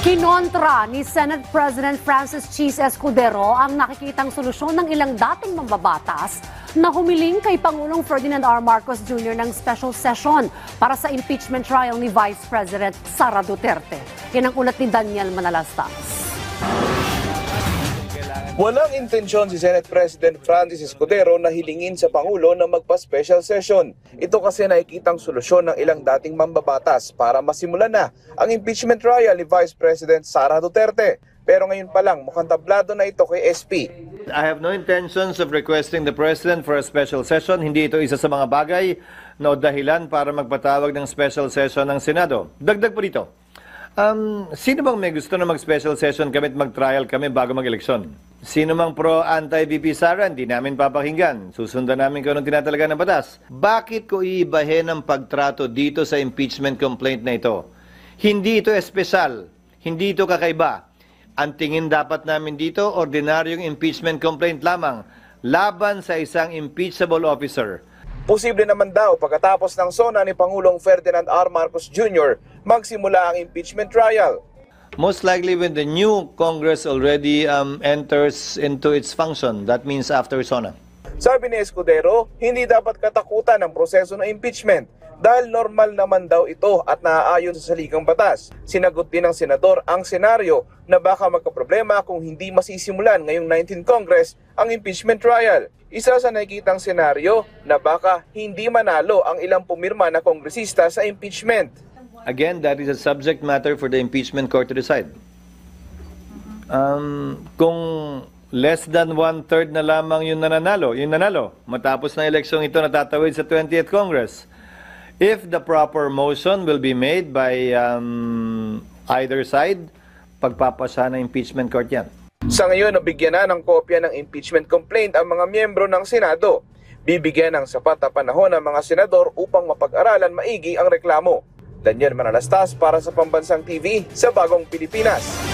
Kinontra ni Senate President Francis Cheese Escudero ang nakikitang solusyon ng ilang dating mambabatas na humiling kay Pangulong Ferdinand R. Marcos Jr. ng special session para sa impeachment trial ni Vice President Sara Duterte. Yan ang ulat ni Daniel Manalastas. Walang intensyon si Senate President Francis Escudero na hilingin sa Pangulo na magpa-special session. Ito kasi nakikitang solusyon ng ilang dating mambabatas para masimulan na ang impeachment trial ni Vice President Sara Duterte. Pero ngayon pa lang, mukhang tablado na ito kay SP. I have no intentions of requesting the President for a special session. Hindi ito isa sa mga bagay na dahilan para magpatawag ng special session ng Senado. Dagdag po dito. Sino bang may gusto na mag-special session kami at mag-trial kami bago mag-eleksyon? Sino mang pro-anti-VP Sara, hindi namin papakinggan. Susundan namin kung anong tinatalaga ng batas. Bakit ko iibahin ang pagtrato dito sa impeachment complaint na ito? Hindi ito espesyal. Hindi ito kakaiba. Ang tingin dapat namin dito, ordinaryong impeachment complaint lamang laban sa isang impeachable officer. Posible naman daw pagkatapos ng SONA ni Pangulong Ferdinand R. Marcos Jr. magsimula ang impeachment trial. Most likely when the new Congress already enters into its function, that means after SONA. Sabi ni Escudero, hindi dapat katakutan ang proseso ng impeachment dahil normal naman daw ito at naaayon sa saligang batas. Sinagot din ng senador ang senaryo na baka magkaproblema kung hindi masisimulan ngayong 19th Congress ang impeachment trial. Isa sa nakikitang senaryo na baka hindi manalo ang ilang pumirma na kongresista sa impeachment. Again, that is a subject matter for the impeachment court to decide. Kung less than 1/3 na lamang yung nanalo, matapos na eleksyong ito natatawid sa 20th Congress, if the proper motion will be made by either side, pagpapasa ng impeachment court yan. Sa ngayon, nabigyan na ng kopya ng impeachment complaint ang mga miyembro ng Senado. Bibigyan ng sapat na panahon ang mga senador upang mapag-aralan maigi ang reklamo. Daniel Manalastas para sa Pambansang TV sa Bagong Pilipinas.